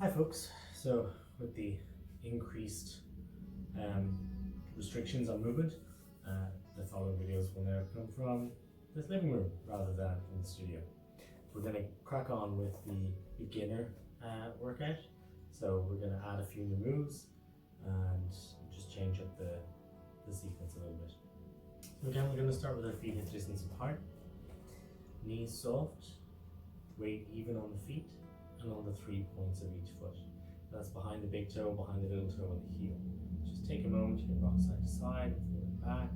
Hi folks, so with the increased restrictions on movement, the following videos will now come from this living room rather than from the studio. We're going to crack on with the beginner workout, so we're going to add a few new moves and just change up the sequence a little bit. So again, we're going to start with our feet hip distance apart, knees soft, weight even on the feet and on the 3 points of each foot. That's behind the big toe, behind the little toe, and the heel. Just take a moment, you can rock side to side, forward and back.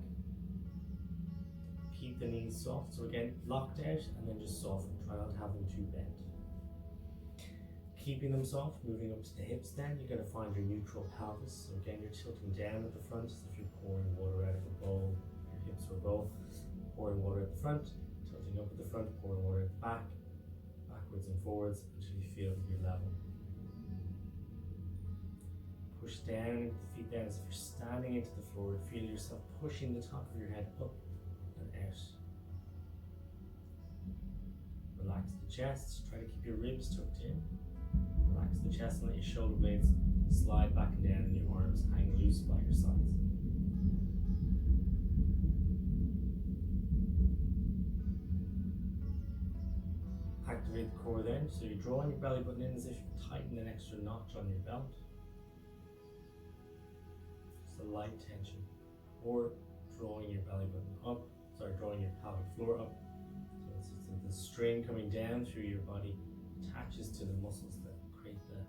Keep the knees soft, so again, locked out and then just soften. Try not to have them too bent. Keeping them soft, moving up to the hips then, you're going to find your neutral pelvis. So again, you're tilting down at the front as if you're pouring water out of a bowl, your hips are a bowl. Pouring water at the front, tilting up at the front, pouring water at the back. Backwards and forwards until you feel that you're level. Push down into the feet down as if you're standing into the floor. Feel yourself pushing the top of your head up and out. Relax the chest. Try to keep your ribs tucked in. Relax the chest and let your shoulder blades slide back and down and your arms hang loose by your sides. Activate the core then, so you're drawing your belly button in as if you tighten an extra notch on your belt. Just a light tension. Or drawing your belly button up, drawing your pelvic floor up. So it's the string coming down through your body attaches to the muscles that create the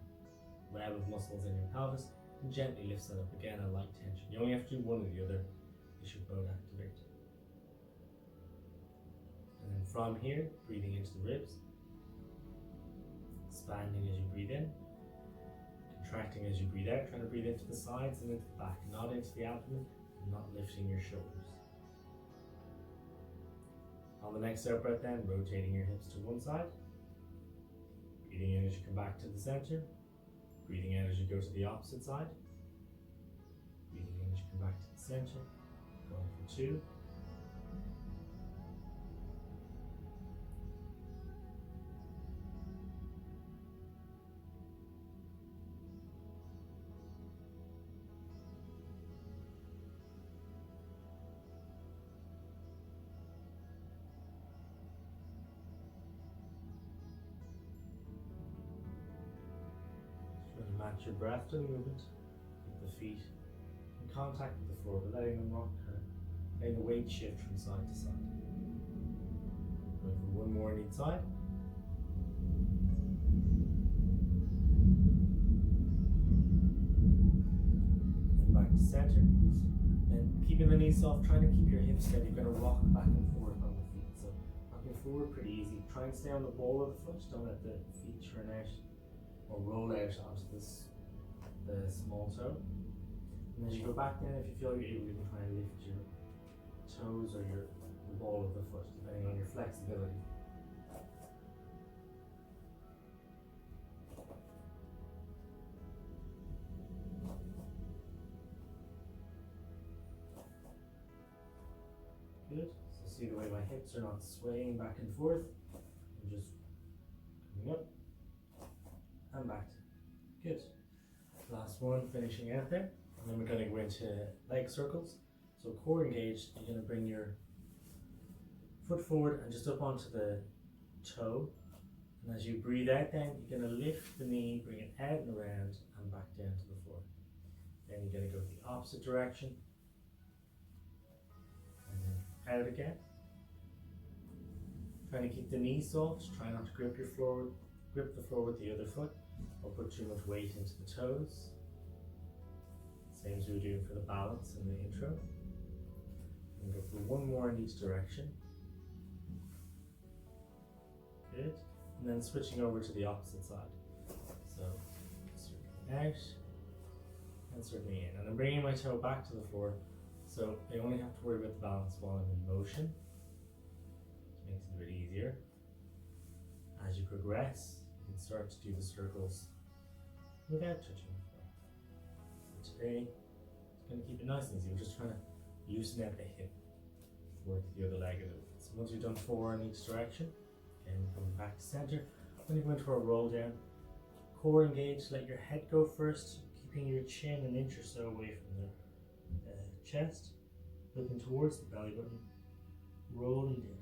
web of muscles in your pelvis and gently lifts it up. Again, a light tension. You only have to do one or the other. They should both activate. And then from here, breathing into the ribs. Expanding as you breathe in, contracting as you breathe out, trying to breathe into the sides and into the back, not into the abdomen, and not lifting your shoulders. On the next out breath then, rotating your hips to one side, breathing in as you come back to the center, breathing out as you go to the opposite side, breathing in as you come back to the center, going for 2, match your breath to the movement. Keep the feet in contact with the floor, but letting them rock, letting the weight shift from side to side. Going for one more on each side. And back to center. And keeping the knees soft, trying to keep your hips steady. You're going to rock back and forth on the feet. So rocking forward pretty easy. Try and stay on the ball of the foot. Don't let the feet turn out or roll out onto the small toe. And as you go back then, if you feel you're able, you can try and lift your toes or the ball of the foot, depending on your flexibility. Good. So see the way my hips are not swaying back and forth. I'm just coming up and back. Good. Last one, finishing out there. And then we're going to go into leg circles. So core engaged, you're going to bring your foot forward and just up onto the toe. And as you breathe out then, you're going to lift the knee, bring it out and around and back down to the floor. Then you're going to go the opposite direction. And then out again. Trying to keep the knee soft, try not to grip the floor with the other foot or put too much weight into the toes. Same as we were doing for the balance in the intro. And go for one more in each direction. Good. And then switching over to the opposite side. So circling out and circling in. And I'm bringing my toe back to the floor, so I only have to worry about the balance while I'm in motion. Which makes it a bit easier. As you progress, you can start to do the circles without touching the floor. So today, it's going to keep it nice and easy. We're just trying to loosen out the hip, work the other leg a little bit. So once you've done 4 in each direction, again, coming back to center, when you go into our roll down, core engaged, let your head go first, keeping your chin an inch or so away from the chest, looking towards the belly button, rolling down.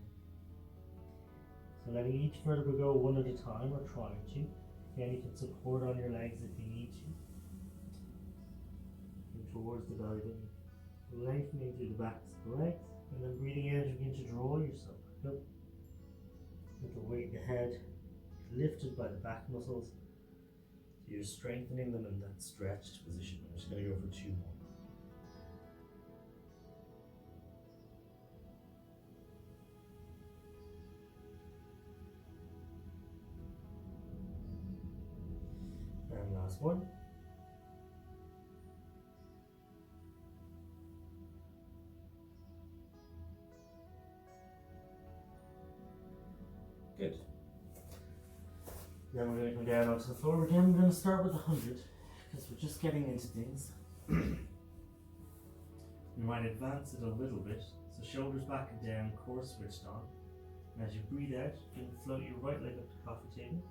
So letting each vertebra go one at a time, or trying to. Again, you can support on your legs if you need to. And towards the belly button, lengthening through the backs of the legs, and then breathing out, you begin to draw yourself back up. With the weight in the head lifted by the back muscles. So you're strengthening them in that stretched position. I'm just going to go for 2 more. And last one. Good. Then we're going to come down onto the floor again. We're going to start with 100 because we're just getting into things. You might advance it a little bit. So shoulders back and down, core switched on. And as you breathe out, you can float your right leg up to the coffee table.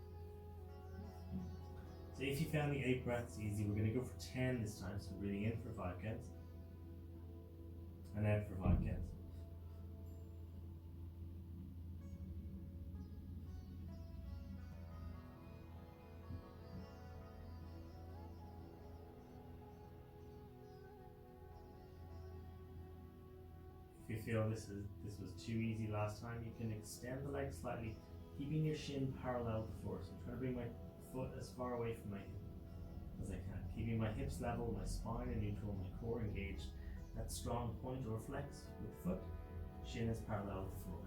So if you found the 8 breaths easy, we're going to go for 10 this time. So breathing in for 5 counts. And out for 5 counts. If you feel this was too easy last time, you can extend the legs slightly, keeping your shin parallel to the floor. So I'm trying to bring my foot as far away from my hip as I can, keeping my hips level, my spine in neutral, my core engaged. That strong point or flex with the foot, shin is parallel to the floor.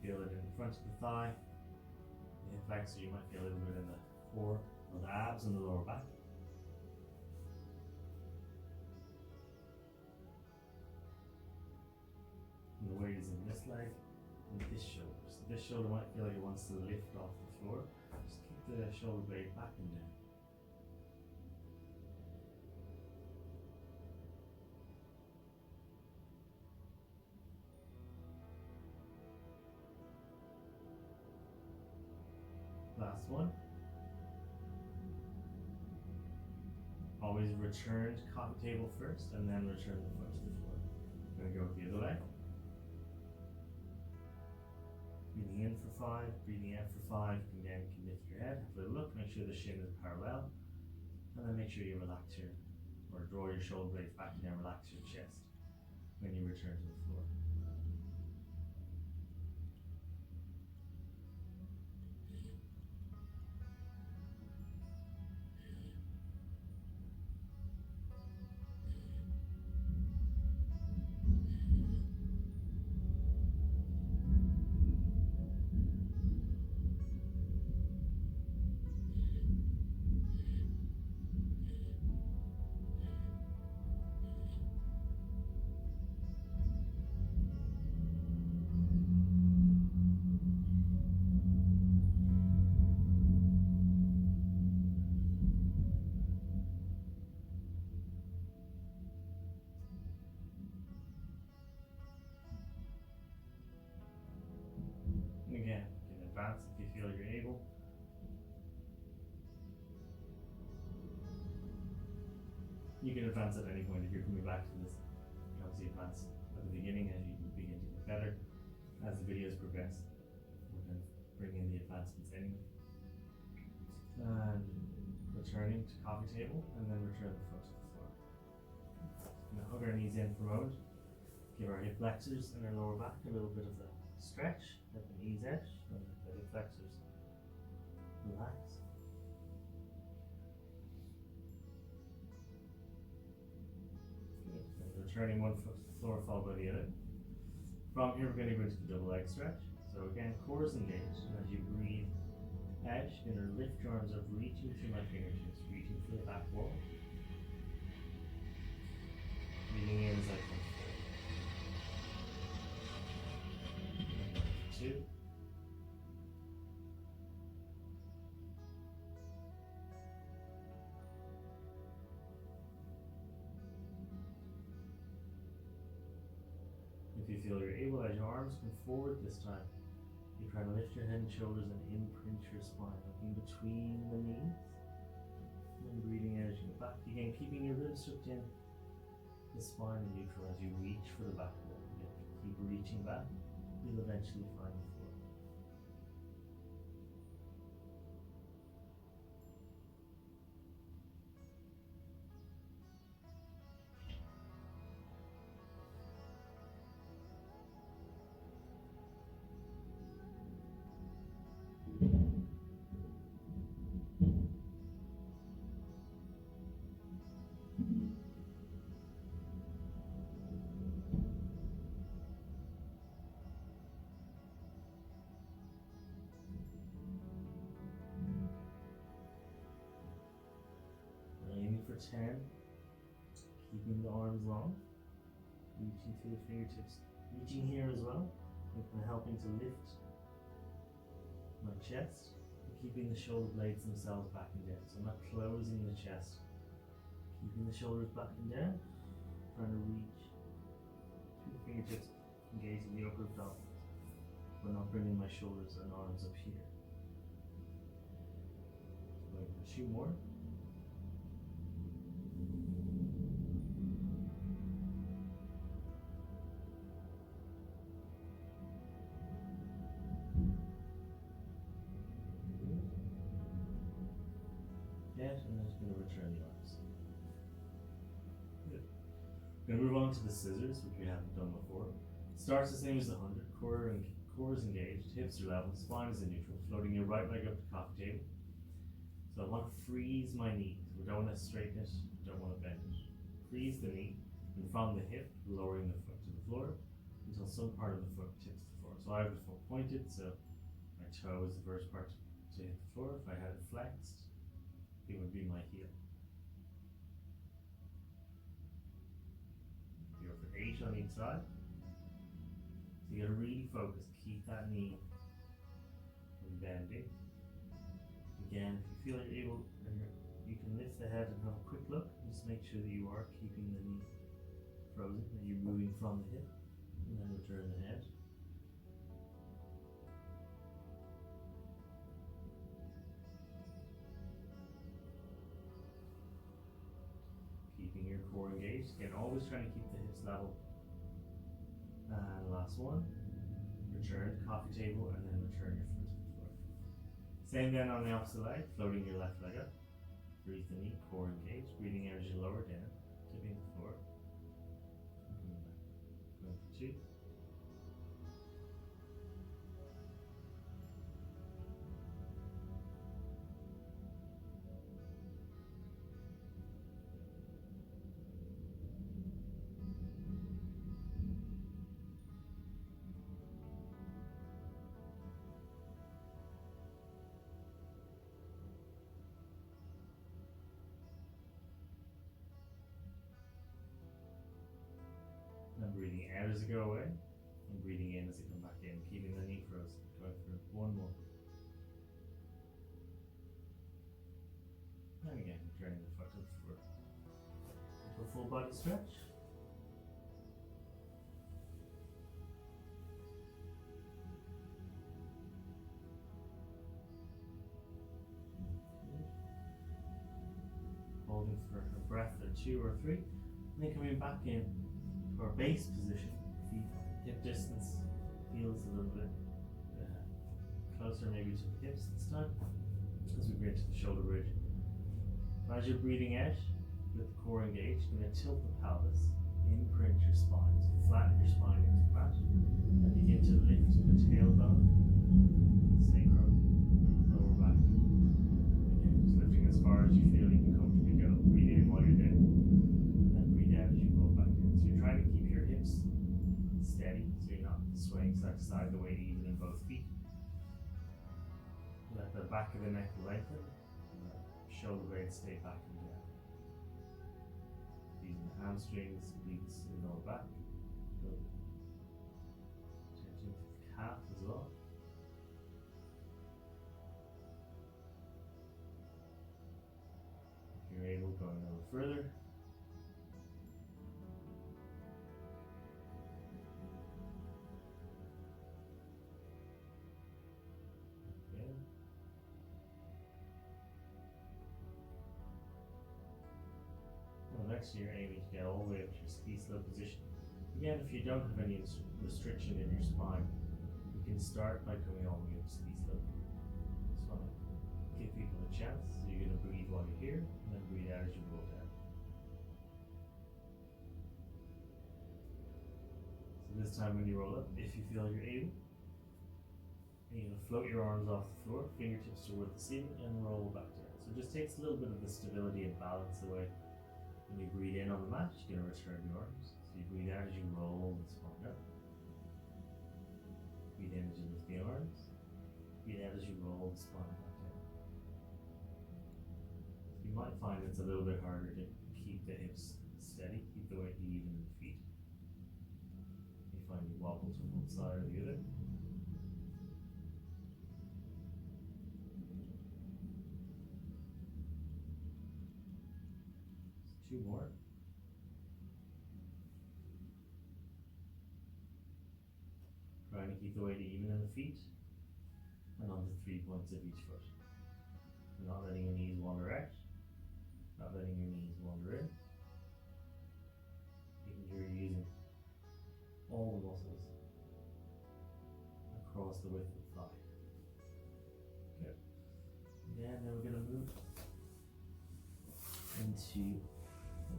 Feel it in the front of the thigh, the hip flexor. You might feel a little bit in the core or the abs and the lower back. And the weight is in this leg and this shoulder. So this shoulder might feel like it wants to lift off the floor. Just keep the shoulder blade back and down. Last one. Always return to coffee table first and then return the foot to the floor. I'm going to go with the other leg. Breathing in for 5, breathing out for 5. Again, you can lift your head, have a little look, make sure the shin is parallel, and then make sure you relax your, or draw your shoulder blades back and then relax your chest when you return to the floor. Again, you can advance if you feel you're able. You can advance at any point if you're coming back to this. You can obviously advance at the beginning as you begin to get better. As the videos progress, we're going to bring in the advancements anyway. And returning to coffee table, and then return the foot to the floor. Now hug our knees in for a moment. Give our hip flexors and our lower back a little bit of a stretch. Let the knees out and the hip flexors relax. Good. And returning one foot to the floor followed by the other. From here we're going to go into the double leg stretch. So again, core is engaged, and as you breathe out, you're going to lift your arms up, reaching through my fingertips, reaching for the back wall. Breathing in as I come forward. 2. If you feel you're able, as your arms come forward this time, You're trying to lift your head and shoulders and imprint your spine, looking between the knees. And then breathing out as you go back. Again, keeping your ribs tucked in, the spine in neutral as you reach for the back wall. Again, keep reaching back. You'll eventually find the floor. Aiming for 10, keeping the arms long, reaching through the fingertips, reaching here as well, and helping to lift my chest, and keeping the shoulder blades themselves back and down. So I'm not closing the chest, keeping the shoulders back and down, trying to reach through the fingertips, engaging the upper abdomen, but not bringing my shoulders and arms up here. So like a few more. Yes, and then just going to return the arms. Good. We're going to move on to the scissors, which we haven't done before. Starts the same as the 100. Core is engaged, hips are level, spine is in neutral, floating your right leg up to coffee table. So I want to freeze my knee. We don't want to straighten it, we don't want to bend it. Freeze the knee, and from the hip, lowering the foot to the floor until some part of the foot tips the floor. So I have the foot pointed, so my toe is the first part to hit the floor. If I had it flexed, it would be my heel. Go for 8 on each side. So you gotta really focus, keep that knee from bending. Again, if you feel like you're able, you can lift the head and have a quick look. Just make sure that you are keeping the knee frozen, that you're moving from the hip, and then return the head. Keeping your core engaged. Again, always trying to keep the hips level. And last one, return to coffee table and then return your foot to the floor. Same then on the opposite leg, floating your left leg up. Breathe the knee, core engaged, breathing out as you lower down, tipping the floor. Going for 2. And breathing out as you go away, and breathing in as you come back in, keeping the knee frozen. Going for 1 more. And again, returning the foot to the floor. Into a full body stretch. Holding for a breath or 2 or 3, and then coming back in to our base position. Feet hip distance, heels a little bit closer maybe to the hips this time as we bring to the shoulder bridge. As you're breathing out with the core engaged, you're going to tilt the pelvis, imprint your spine, so flatten your spine into the mat, and begin to lift the tailbone, sacrum, lower back. Again, just lifting as far as you feel you can comfortably go. Breathe in while you're down, and then breathe out as you roll back in. So you're trying to keep your hips steady, so you're not swaying side to side, the weight even in both feet. Let the back of the neck lengthen, and the shoulder blades stay back and down. Using the hamstrings, obliques, and lower back. Attention to the calf as well. If you're able, going a little further. you're aiming to get all the way up to your ski slope position. Again, if you don't have any restriction in your spine, you can start by coming all the way up to ski slope. Just want to give people a chance. So you're going to breathe while you're here, and then breathe out as you roll down. So this time when you roll up, if you feel you're able, you're going to float your arms off the floor, fingertips toward the ceiling, and roll back down. So it just takes a little bit of the stability and balance away. When you breathe in on the mat, you're going to return your arms. So you breathe out as you roll the spine up. Breathe in as you lift the arms. Breathe out as you roll the spine back down. So you might find it's a little bit harder to keep the hips steady, keep the weight even in the feet. You find you wobble to one side or the other. Two more. Trying to keep the weight even in the feet and on the 3 points of each foot. Not letting your knees wander out, not letting your knees wander in. Making sure you're using all the muscles across the width of the thigh. Good. Again, then we're going to move into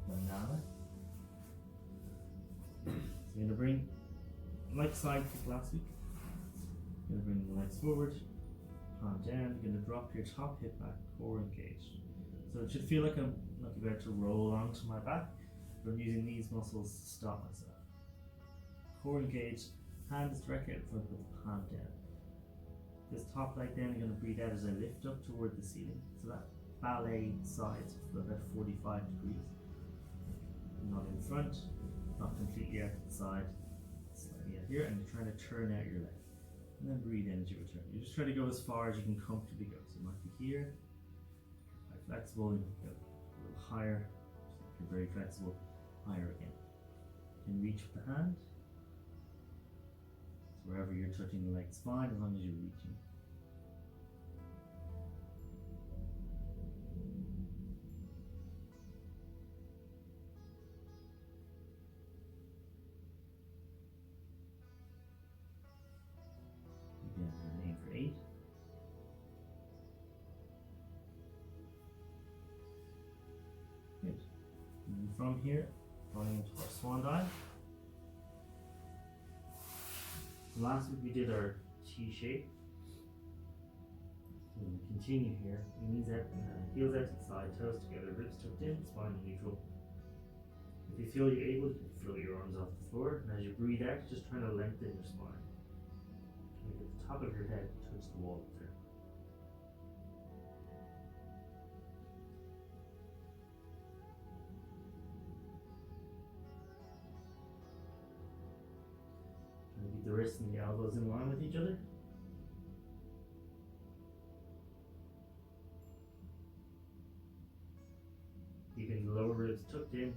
banana. So you're going to bring, like side kick last week, you're going to bring the legs forward, palm down, you're going to drop your top hip back, core engaged. So it should feel like I'm about to roll onto my back, but I'm using these muscles to stop myself. Core engaged, hand is directly out in front with the palm down. This top leg down, you're going to breathe out as I lift up toward the ceiling. So that ballet sides for about 45 degrees. Not in front, not completely out to the side, slightly out here, and you're trying to turn out your leg. And then breathe in as you return. You just try to go as far as you can comfortably go. So it might be here, quite flexible, you can go a little higher, so if you're very flexible, higher again. You can reach with the hand. So wherever you're touching the leg's fine, as long as you're reaching. Aim for 8. Good. And from here, going into our swan dive. So last week we did our T shape. So we continue here. Knees out, heels out to the side, toes together, ribs tucked in, spine neutral. If you feel you're able, you can float your arms off the floor, and as you breathe out, just trying to lengthen your spine. Make the top of your head touch the wall there. Trying to keep the wrists and the elbows in line with each other. Keeping the lower ribs tucked in.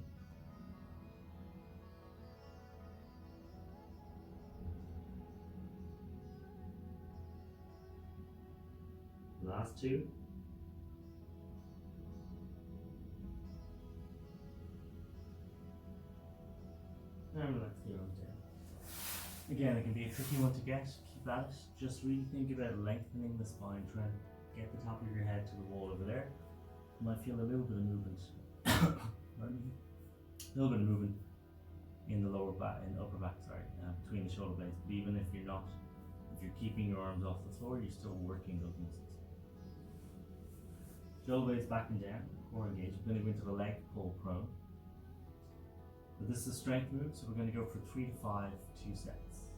Last two. And relax the arms down. Again, it can be a tricky one to get. Keep at it. Just really think about lengthening the spine. Try and get the top of your head to the wall over there. You might feel a little bit of movement. Pardon me. A little bit of movement in the lower back, in the upper back, between the shoulder blades. But even if you're not, if you're keeping your arms off the floor, you're still working those muscles. Shoulder blades back and down, core engaged. We're going to go into the leg pull prone. But this is a strength move, so we're going to go for 3 to 5, 2 sets.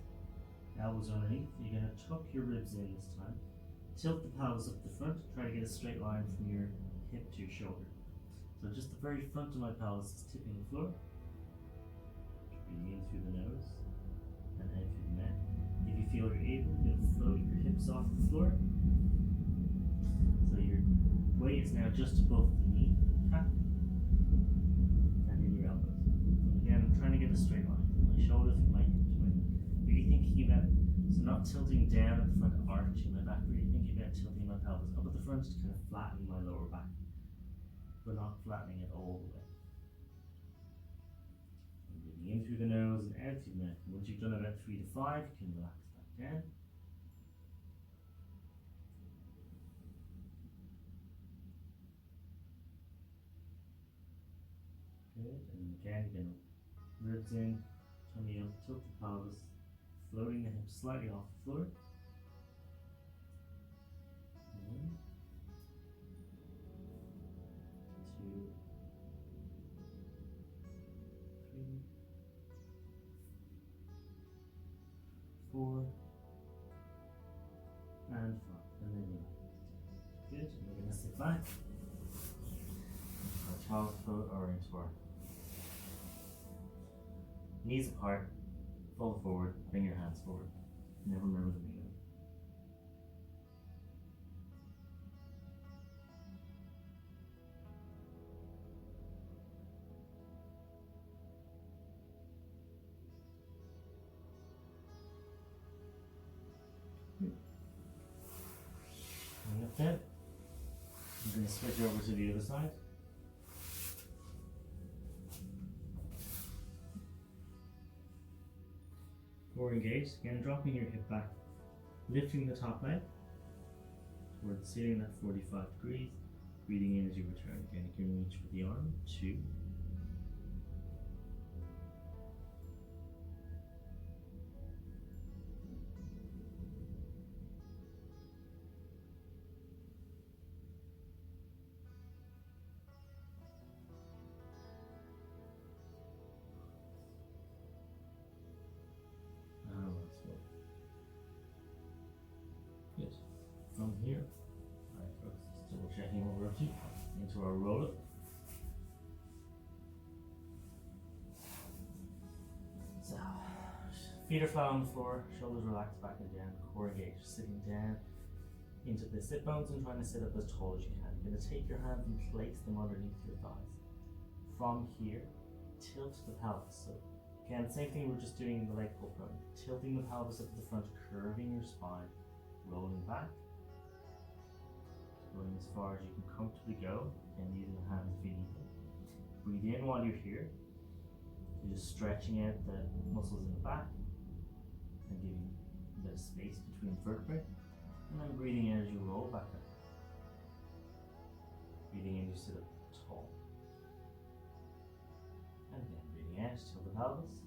Elbows underneath. You're going to tuck your ribs in this time. Tilt the pelvis up the front. Try to get a straight line from your hip to your shoulder. So just the very front of my pelvis is tipping the floor. Breathing in through the nose and out through the neck. If you feel you're able, you're going to float your hips off the floor. So your weight is now just above the knee cap and in your elbows. So again, I'm trying to get a straight line from my shoulder through my hip to my knee. Really thinking about, so not tilting down at the front, arching my back, really thinking about tilting my pelvis up at the front to kind of flatten my lower back, but not flattening it all the way. Breathing in through the nose and out through the mouth. And once you've done about 3 to 5, you can relax back down. Good. And again, you can ribs in, tummy up, tilt the pelvis, floating the hips slightly off the floor. 1, 2, 3, 4, and 5. And then relax. Good. And we're going to sit back. Our child's pose or into our knees apart, fold forward, bring your hands forward. Never remember the meaning. And that's it. I'm going to switch over to the other side. Core engaged, again dropping your hip back, lifting the top leg towards the ceiling at 45 degrees, breathing in as you return. Again, you can reach with the arm, 2, good. From here, alright folks, just double checking what we're up to, into our roll up. So, feet are flat on the floor, shoulders relaxed back and down, core engaged, sitting down into the sit bones and trying to sit up as tall as you can. You're going to take your hands and place them underneath your thighs. From here, tilt the pelvis. So again, same thing we're just doing in the leg pull prone. Tilting the pelvis up to the front, curving your spine, rolling back, going as far as you can comfortably go, and using the hands if you need them. Breathe in while you're here. You're just stretching out the muscles in the back and giving a bit of space between vertebrae. And then breathing in as you roll back up. Breathing in, you sit up tall. And again, breathing out, tilt the pelvis.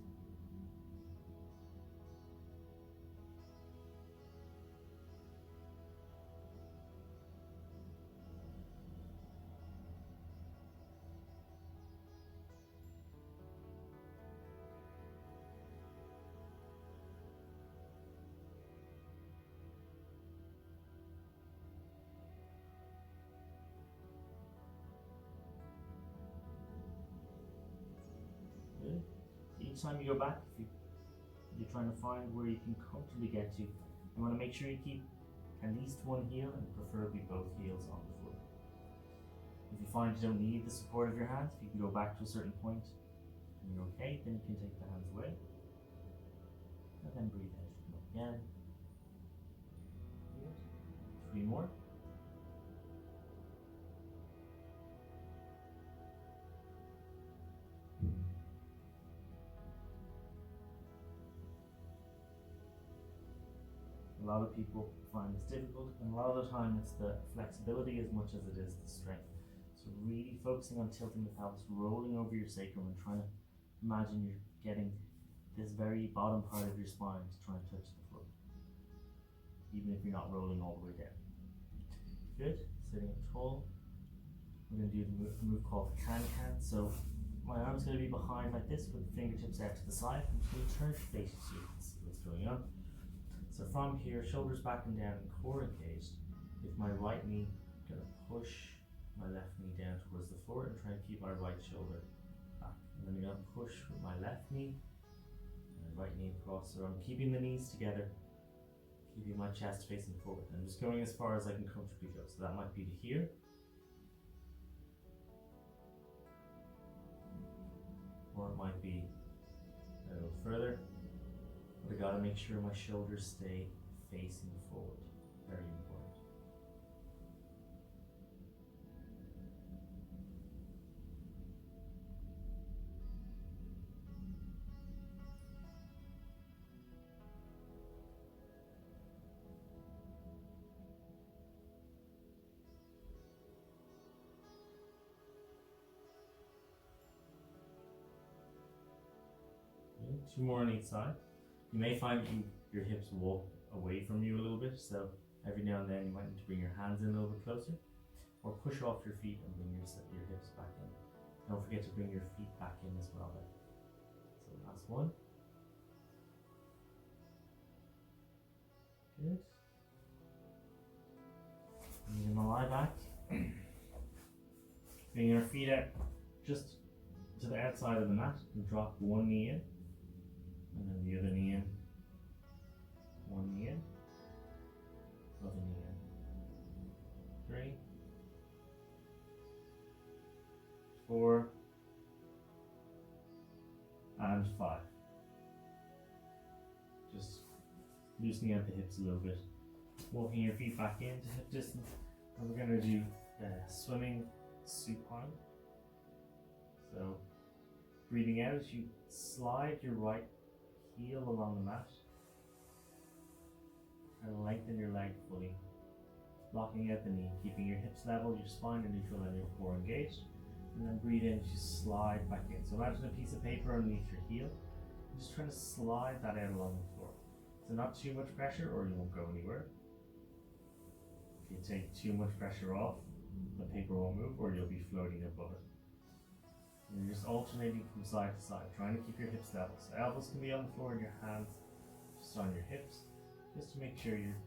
Good. Each time you go back, if you're trying to find where you can comfortably get to, you want to make sure you keep at least one heel and preferably both heels on the floor. If you find you don't need the support of your hands, if you can go back to a certain point and you're okay, then you can take the hands away. And then breathe out. Come up again. Good. 3 more. A lot of people find this difficult, and a lot of the time it's the flexibility as much as it is the strength. So really focusing on tilting the pelvis, rolling over your sacrum, and trying to imagine you're getting this very bottom part of your spine to try and touch the floor, even if you're not rolling all the way down. Good. Sitting up tall. We're going to do the move called can-can. So my arm's going to be behind like this with the fingertips out to the side. I'm just going to turn to face you so you can see what's going on. So from here, shoulders back and down, and core engaged. With my right knee, I'm going to push my left knee down towards the floor and try and keep my right shoulder back. And then I'm going to push with my left knee and right knee across. So I'm keeping the knees together, keeping my chest facing forward. I'm just going as far as I can comfortably go. So that might be to here. Or it might be a little further. But I gotta make sure my shoulders stay facing forward. Very important. 2 more on each side. You may find that your hips walk away from you a little bit, so every now and then you might need to bring your hands in a little bit closer, or push off your feet and bring your hips back in. Don't forget to bring your feet back in as well then. So last one. Good. And you're gonna lie back. Bring your feet out just to the outside of the mat and drop one knee in, and then the other knee in. One knee in, other knee in. 3, 4, and 5. Just loosening out the hips a little bit. Walking your feet back into hip distance. And we're going to do swimming supine. So, breathing out as you slide your right heel along the mat and lengthen your leg fully. Locking out the knee, keeping your hips level, your spine are neutral, and your core engaged. And then breathe in as you slide back in. So imagine a piece of paper underneath your heel. Just trying to slide that out along the floor. So not too much pressure or you won't go anywhere. If you take too much pressure off, the paper won't move or you'll be floating above it. And you're just alternating from side to side, trying to keep your hips level. So elbows can be on the floor and your hands just on your hips, just to make sure you're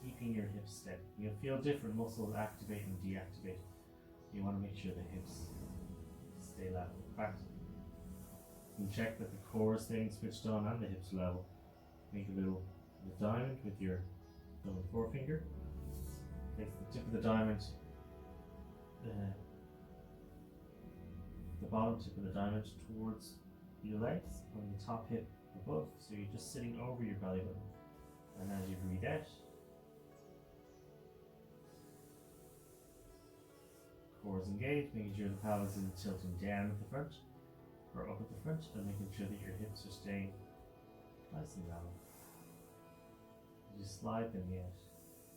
keeping your hips steady. You'll feel different muscles activate and deactivate. You want to make sure the hips stay level. In fact, you can check that the core is staying switched on and the hips level. Make a little diamond with your thumb and forefinger. Place the tip of the diamond, the bottom tip of the diamond towards your legs on the top hip above, so you're just sitting over your belly button. And as you breathe out, core is engaged, making sure the pelvis isn't tilting down at the front or up at the front, and making sure that your hips are staying nice and level. You just slide them out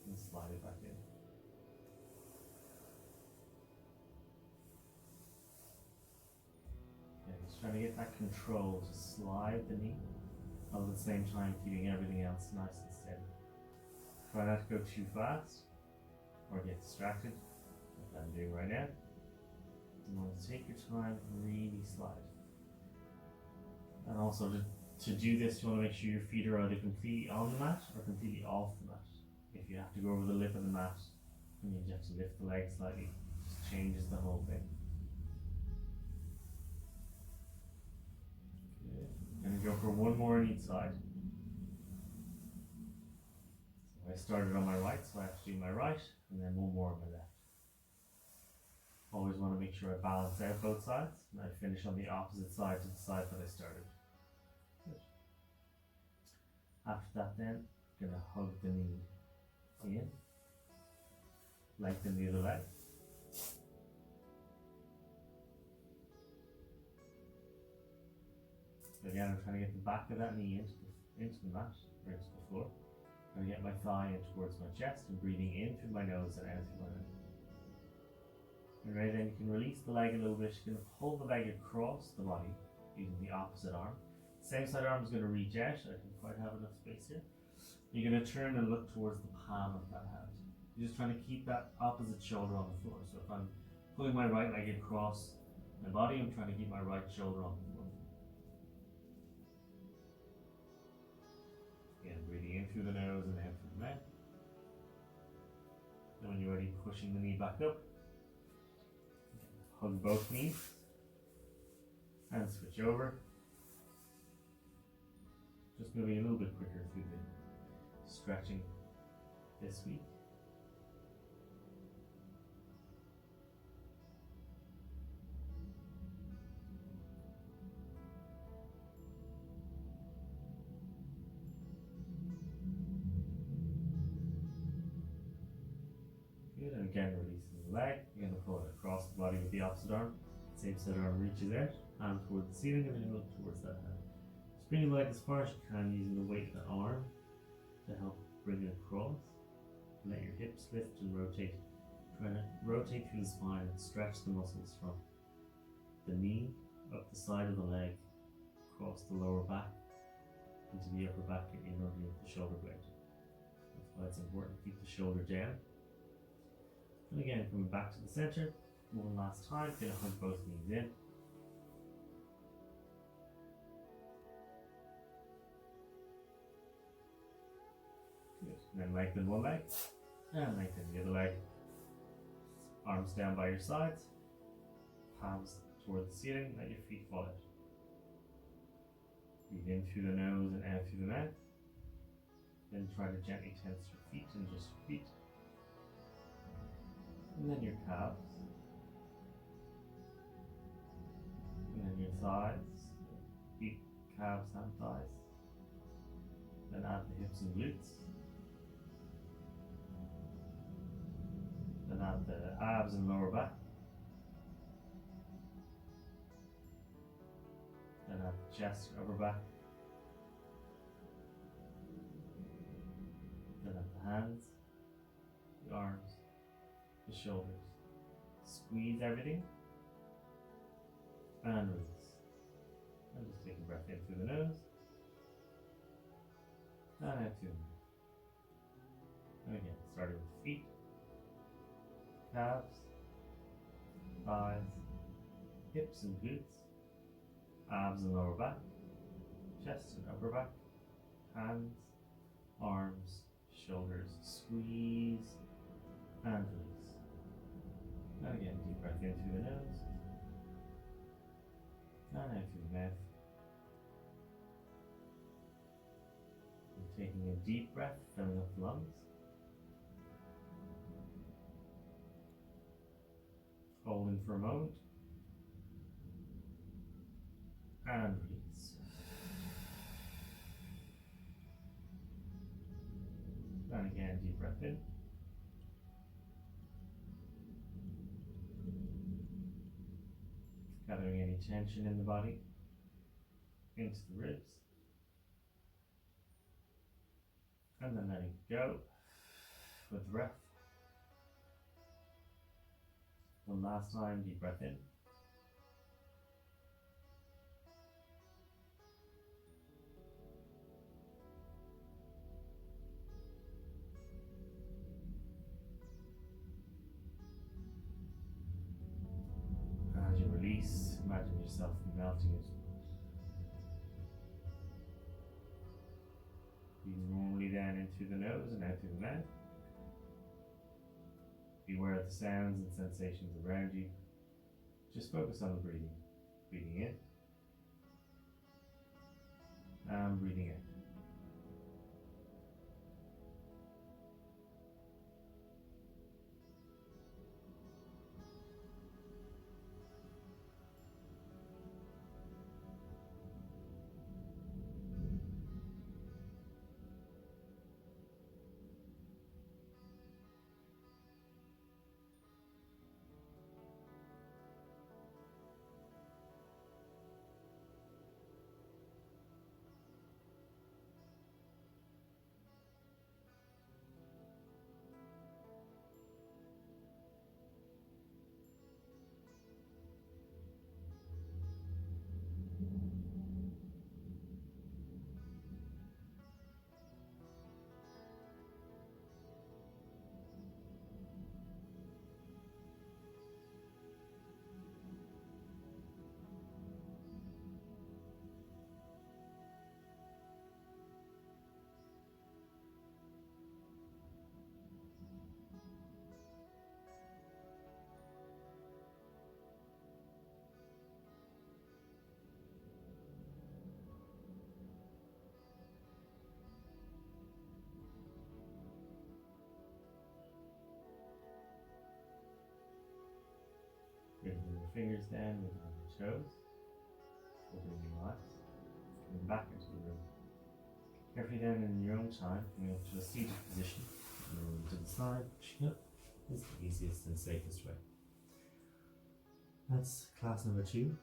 and slide it back in. Okay, just trying to get that control to slide the knee, while at the same time keeping everything else nice and steady. Try not to go too fast or get distracted, like I'm doing right now. You want to take your time and really slide. And also to do this, you want to make sure your feet are either completely on the mat or completely off the mat. If you have to go over the lip of the mat and you have to lift the leg slightly, it just changes the whole thing. Good. And go for one more on each side. So I started on my right, so I have to do my right, and then one more on my left. Always want to make sure I balance out both sides, and I finish on the opposite side to the side that I started. Good. After that then, I'm going to hug the knee in, lengthen the other leg. So again, I'm trying to get the back of that knee into the mat, or into the floor. I'm going to get my thigh in towards my chest and breathing in through my nose and out through my mouth. And right then you can release the leg a little bit. You're going to pull the leg across the body using the opposite arm. Same side arm is going to reach out. I don't quite have enough space here. You're going to turn and look towards the palm of that hand. You're just trying to keep that opposite shoulder on the floor. So if I'm pulling my right leg across my body, I'm trying to keep my right shoulder on the floor. Again, breathing in through the nose and out through the mouth. Then when you're ready, pushing the knee back up. Hug both knees and switch over. Just moving a little bit quicker through the stretching this week. Good, and again releasing the leg. You're going to pull it across the body with the opposite arm. Same side arm reaches out, hand towards the ceiling, and then look towards that hand. Just bring the leg as far as you can using the weight of the arm to help bring it across. Let your hips lift and rotate. Try to rotate through the spine and stretch the muscles from the knee, up the side of the leg, across the lower back, into the upper back and in underneath the shoulder blade. That's why it's important to keep the shoulder down. And again, coming back to the center, one last time, gonna hug both knees in. Good. And then lengthen one leg, and lengthen the other leg. Arms down by your sides, palms towards the ceiling, let your feet fall out. Breathe in through the nose and out through the mouth. Then try to gently tense your feet and just your feet. And then your calves. And then your thighs, feet, calves and thighs. Then add the hips and glutes. Then add the abs and lower back. Then add the chest, upper back. Then add the hands, the arms, the shoulders. Squeeze everything and release. And just take a breath in through the nose and out through the mouth. And again, starting with the feet, calves, thighs, hips and glutes, abs and lower back, chest and upper back, hands, arms, shoulders. Squeeze and release. And again, deep breath in through the nose and out through the mouth. And taking a deep breath, filling up the lungs. Holding for a moment. And release. And again, deep breath in. Gathering any tension in the body into the ribs. And then letting it go with the breath. One last time, deep breath in. As you release, imagine yourself melting it. Breathe normally down in through the nose and out through the mouth. Be aware of the sounds and sensations around you. Just focus on the breathing. Breathing in and breathing out. Bringing your fingers down, moving your toes, opening your eyes, coming back into the room. Carefully down in your own time, coming up to a seated position, moving to the side, pushing up is the easiest and safest way. That's class number 2.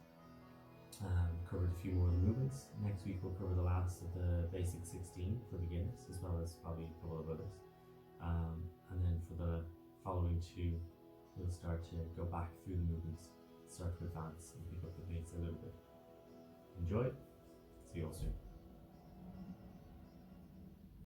Covered a few more of the movements. Next week we'll cover the last of the basic 16 for beginners, as well as probably a couple of others. And then for the following 2, we'll start to go back through the movements, start to advance and pick up the pace a little bit. Enjoy. See you all soon.